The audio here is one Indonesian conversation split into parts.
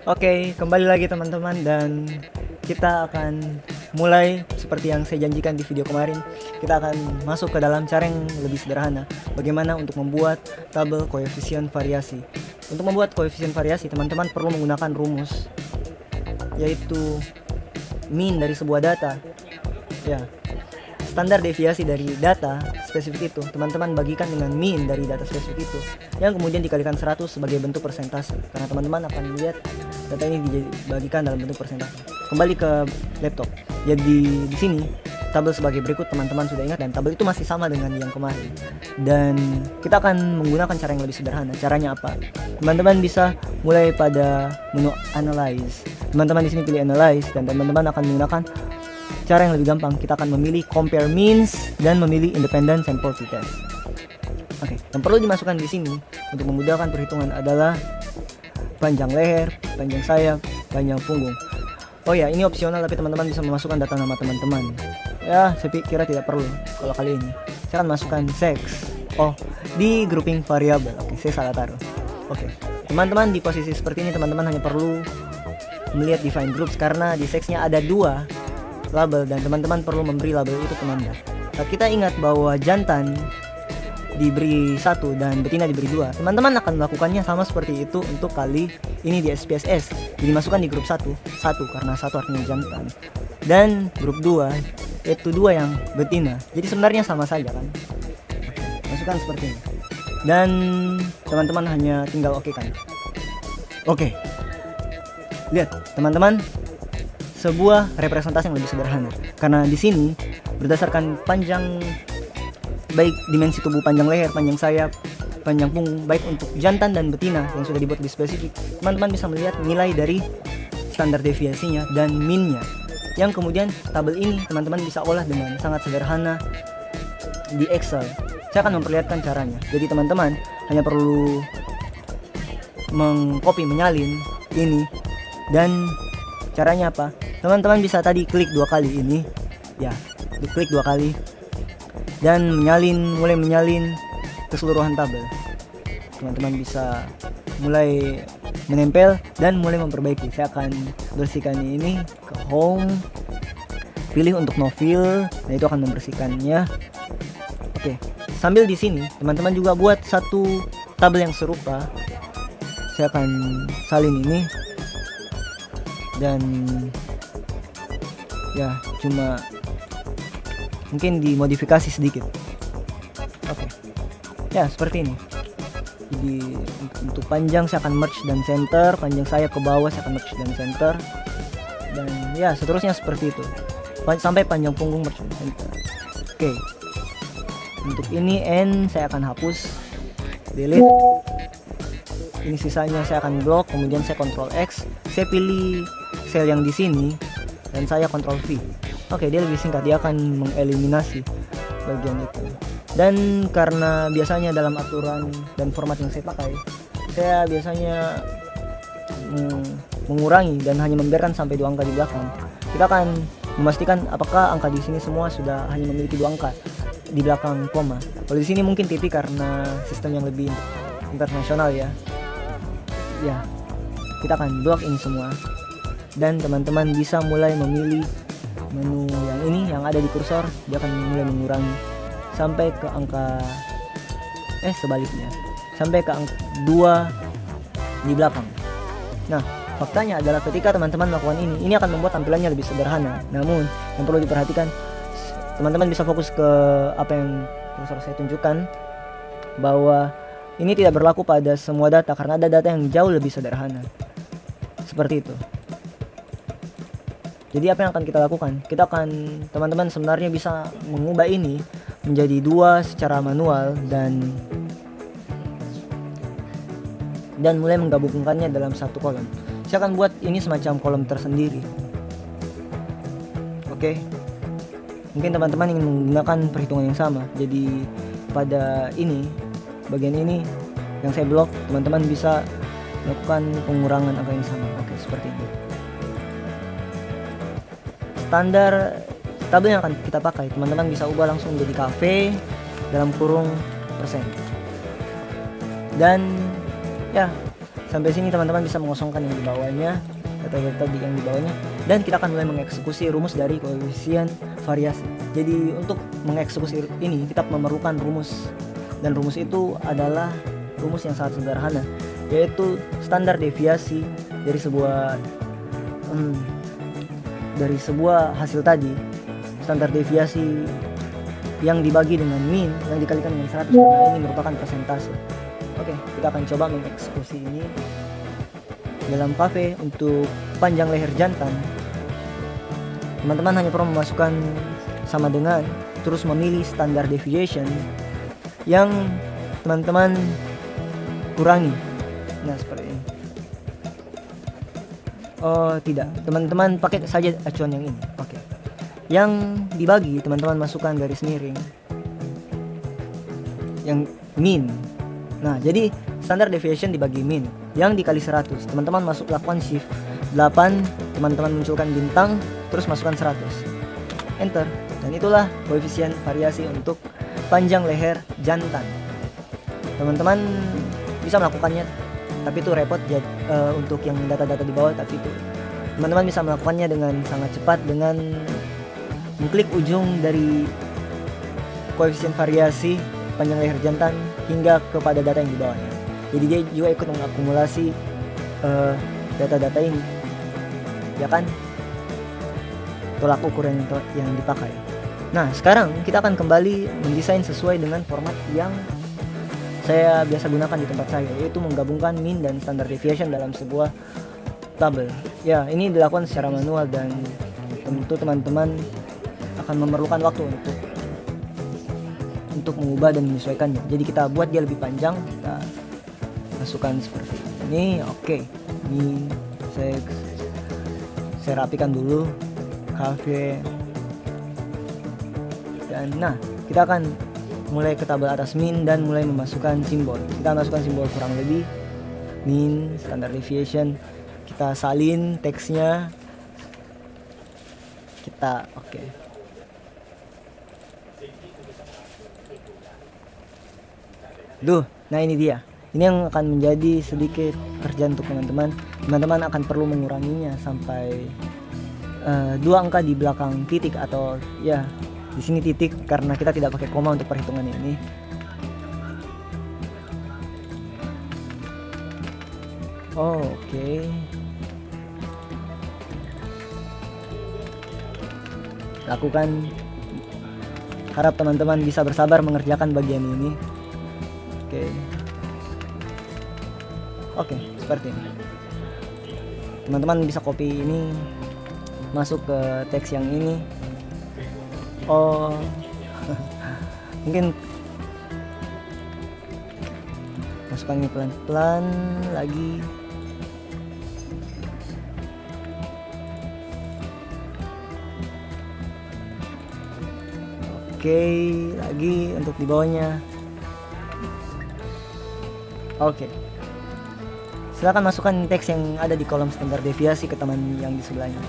Oke, kembali lagi teman-teman, dan kita akan mulai seperti yang saya janjikan di video kemarin. Kita akan masuk ke dalam cara yang lebih sederhana, bagaimana untuk membuat tabel koefisien variasi. Untuk membuat koefisien variasi, teman-teman perlu menggunakan rumus, yaitu mean dari sebuah data. Ya, standar deviasi dari data spesifik itu teman-teman bagikan dengan mean dari data spesifik itu, yang kemudian dikalikan 100 sebagai bentuk persentase, karena teman-teman akan melihat data ini dibagikan dalam bentuk persentase. Kembali ke laptop. Jadi di sini tabel sebagai berikut, teman-teman sudah ingat, dan tabel itu masih sama dengan yang kemarin. Dan kita akan menggunakan cara yang lebih sederhana. Caranya apa? Teman-teman bisa mulai pada menu analyze. Teman-teman di sini pilih analyze, dan teman-teman akan menggunakan cara yang lebih gampang. Kita akan memilih compare means dan memilih independent sample t-test. Oke, yang perlu dimasukkan di sini untuk memudahkan perhitungan adalah panjang leher, panjang sayap, panjang punggung. Oh ya, ini opsional, tapi teman-teman bisa memasukkan data nama teman-teman. Ya, saya kira tidak perlu kalau kali ini. Saya akan masukkan sex. Oh, di grouping variabel. Oke, saya salah taruh. Oke, teman-teman di posisi seperti ini, teman-teman hanya perlu melihat define groups, karena di sexnya ada 2 label, dan teman-teman perlu memberi label itu penanda. Nah, kita ingat bahwa jantan diberi 1 dan betina diberi 2. Teman-teman akan melakukannya sama seperti itu untuk kali ini di SPSS. Jadi masukkan di grup 1 karena 1 artinya jantan, dan grup 2 yaitu 2 yang betina. Jadi sebenarnya sama saja kan. Masukkan seperti ini, dan teman-teman hanya tinggal oke kan. Oke. Lihat teman-teman, sebuah representasi yang lebih sederhana, karena di sini berdasarkan panjang, baik dimensi tubuh, panjang leher, panjang sayap, panjang punggung, baik untuk jantan dan betina yang sudah dibuat di spesifik, teman-teman bisa melihat nilai dari standar deviasinya dan mean-nya, yang kemudian tabel ini teman-teman bisa olah dengan sangat sederhana di Excel. Saya akan memperlihatkan caranya. Jadi teman-teman hanya perlu mengcopy, menyalin ini, dan caranya apa? Teman-teman bisa tadi klik 2 kali ini, ya, diklik 2 kali, dan mulai menyalin keseluruhan tabel. Teman-teman bisa mulai menempel dan mulai memperbaiki. Saya akan bersihkan ini ke home, pilih untuk no fill, nah itu akan membersihkannya. Oke, sambil di sini teman-teman juga buat satu tabel yang serupa. Saya akan salin ini, dan ya cuma mungkin dimodifikasi sedikit. Oke. Ya, seperti ini. Jadi untuk panjang saya akan merge dan center, panjang sayap ke bawah saya akan merge dan center, dan ya seterusnya seperti itu sampai panjang punggung merge dan center. Oke. Untuk ini N saya akan hapus, delete. Ini sisanya saya akan blok, kemudian saya Ctrl X, saya pilih sel yang di sini, dan saya Ctrl V. Oke, dia lebih singkat, dia akan mengeliminasi bagian itu. Dan karena biasanya dalam aturan dan format yang saya pakai, saya biasanya mengurangi dan hanya membiarkan sampai 2 angka di belakang. Kita akan memastikan apakah angka di sini semua sudah hanya memiliki 2 angka di belakang koma. Kalau di sini mungkin TP karena sistem yang lebih internasional ya. Ya, kita akan blok ini semua, dan teman-teman bisa mulai memilih menu yang ini yang ada di kursor. Dia akan mulai mengurangi sampai ke angka sebaliknya sampai ke angka 2 di belakang. Nah, faktanya adalah ketika teman-teman melakukan ini akan membuat tampilannya lebih sederhana. Namun yang perlu diperhatikan, teman-teman bisa fokus ke apa yang kursor saya tunjukkan, bahwa ini tidak berlaku pada semua data, karena ada data yang jauh lebih sederhana seperti itu. Jadi apa yang akan kita lakukan? Teman-teman sebenarnya bisa mengubah ini menjadi 2 secara manual, dan mulai menggabungkannya dalam satu kolom. Saya akan buat ini semacam kolom tersendiri. Oke. Mungkin teman-teman ingin menggunakan perhitungan yang sama. Jadi pada bagian ini yang saya blok, teman-teman bisa melakukan pengurangan angka yang sama. Oke, seperti ini. Standar tabel yang akan kita pakai, teman-teman bisa ubah langsung menjadi cafe dalam kurung persen. Dan ya, Sampai sini teman-teman bisa mengosongkan yang di bawahnya, data-data yang di bawahnya, dan kita akan mulai mengeksekusi rumus dari koefisien variasi. Jadi untuk mengeksekusi ini kita memerlukan rumus, dan rumus itu adalah rumus yang sangat sederhana, yaitu standar deviasi dari sebuah hasil tadi. Standar deviasi yang dibagi dengan min yang dikalikan dengan 100, karena ini merupakan persentase. Oke, kita akan coba mengeksekusi ini dalam kafe. Untuk panjang leher jantan, teman-teman hanya perlu memasukkan sama dengan, terus memilih standard deviation yang teman-teman kurangi. Nah, seperti ini. Oh tidak, teman-teman pakai saja acuan yang ini. Oke. Yang dibagi, teman-teman masukkan garis miring yang min. Nah, jadi standard deviation dibagi min yang dikali 100. Teman-teman lakukan shift 8, teman-teman munculkan bintang, terus masukkan 100. Enter. Dan itulah koefisien variasi untuk panjang leher jantan. Teman-teman bisa melakukannya, tapi itu repot untuk yang data-data di bawah, tapi itu teman-teman bisa melakukannya dengan sangat cepat dengan mengklik ujung dari koefisien variasi panjang leher jantan hingga kepada data yang di bawahnya. Jadi dia juga ikut mengakumulasi data-data ini, ya kan, tolak ukur yang dipakai. Nah, sekarang kita akan kembali mendesain sesuai dengan format yang saya biasa gunakan di tempat saya, yaitu menggabungkan min dan standard deviation dalam sebuah tabel. Ya, ini dilakukan secara manual dan tentu teman-teman akan memerlukan waktu untuk mengubah dan menyesuaikannya. Jadi kita buat dia lebih panjang, kita masukkan seperti ini. Oke, min, seks, saya rapikan dulu kafe. Dan nah, kita akan mulai ke tabel atas min dan mulai memasukkan simbol. Kita masukkan simbol kurang lebih min, standard deviation. Kita salin teksnya. Kita oke. Nah ini dia. Ini yang akan menjadi sedikit kerja untuk teman-teman. Teman-teman akan perlu menguranginya sampai 2 angka di belakang titik, atau ya di sini titik karena kita tidak pakai koma untuk perhitungan ini. Oke. Lakukan. Harap teman-teman bisa bersabar mengerjakan bagian ini. Oke, seperti ini. Teman-teman bisa copy ini masuk ke teks yang ini. Mungkin masukkan ini pelan-pelan lagi. Oke, lagi untuk di bawahnya. Oke. Silakan masukkan teks yang ada di kolom standar deviasi ke teman yang di sebelahnya.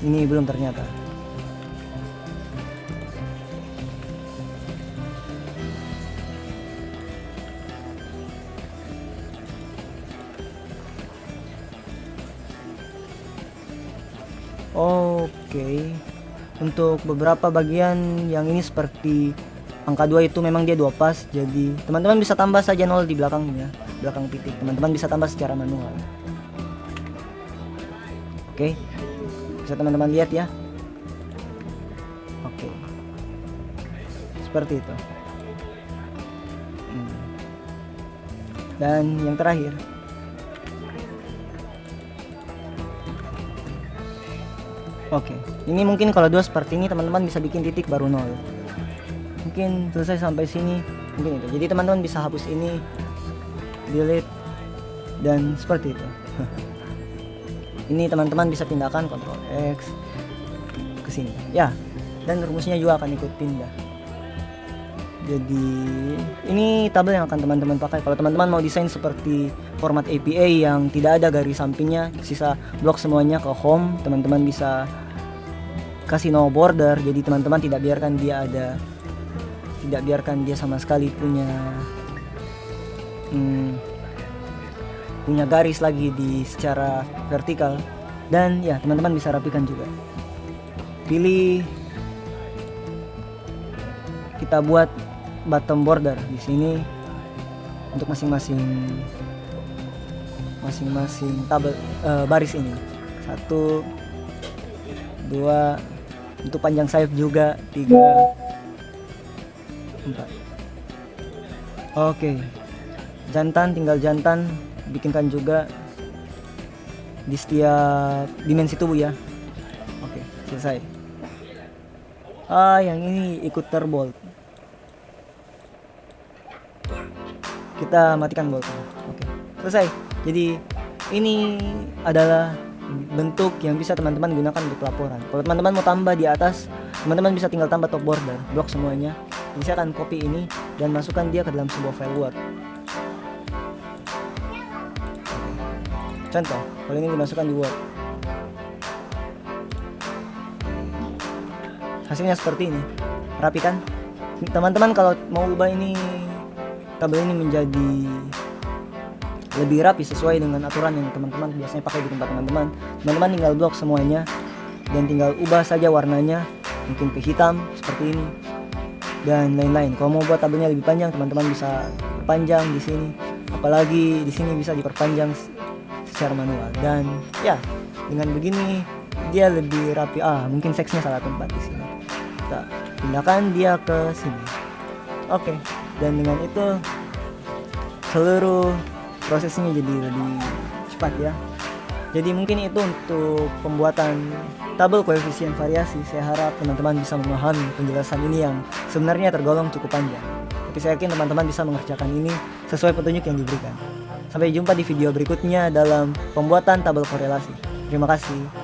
Ini belum ternyata. Oke. Untuk beberapa bagian yang ini seperti angka 2 itu memang dia 2 pas, jadi teman-teman bisa tambah saja 0 di belakangnya, belakang titik. Teman-teman bisa tambah secara manual. Oke, bisa teman-teman lihat ya. Oke, seperti itu. Dan yang terakhir, oke, ini mungkin kalau 2 seperti ini teman-teman bisa bikin titik baru 0. Mungkin selesai sampai sini, mungkin itu. Jadi teman-teman bisa hapus ini, delete, dan seperti itu. Ini teman-teman bisa pindahkan Ctrl X ke sini. Ya, dan rumusnya juga akan ikut pindah. Jadi ini tabel yang akan teman-teman pakai. Kalau teman-teman mau desain seperti format APA yang tidak ada garis sampingnya, sisa blok semuanya ke home, teman-teman bisa kasih no border. Jadi teman-teman tidak biarkan dia ada tidak biarkan dia sama sekali punya punya garis lagi di secara vertikal. Dan ya, teman-teman bisa rapikan juga. Pilih, kita buat bottom border di sini untuk masing-masing tabel baris ini. 1, 2, untuk panjang sayap juga 3, 4. Oke, jantan, tinggal jantan bikinkan juga di setiap dimensi tubuh ya. Oke, selesai. Yang ini ikut terbolt, kita matikan bolt. Oke, selesai. Jadi ini adalah bentuk yang bisa teman-teman gunakan untuk laporan. Kalau teman-teman mau tambah di atas, teman-teman bisa tinggal tambah top border, blok semuanya. Jadi saya akan copy ini dan masukkan dia ke dalam sebuah file Word. Contoh, kalau ini dimasukkan di Word, hasilnya seperti ini. Rapi kan? Teman-teman kalau mau ubah ini, tabel ini menjadi lebih rapi sesuai dengan aturan yang teman-teman biasanya pakai di tempat teman-teman, tinggal blok semuanya dan tinggal ubah saja warnanya, mungkin ke hitam seperti ini dan lain-lain. Kalau mau buat tabelnya lebih panjang, teman-teman bisa perpanjang di sini, apalagi di sini bisa diperpanjang secara manual. Dan ya, dengan begini dia lebih rapi. Mungkin seksnya salah tempat di sini, kita pindahkan dia ke sini. Oke, dan dengan itu seluruh prosesnya jadi lebih cepat ya. Jadi mungkin itu untuk pembuatan tabel koefisien variasi. Saya harap teman-teman bisa memahami penjelasan ini yang sebenarnya tergolong cukup panjang, tapi saya yakin teman-teman bisa mengerjakan ini sesuai petunjuk yang diberikan. Sampai jumpa di video berikutnya dalam pembuatan tabel korelasi. Terima kasih.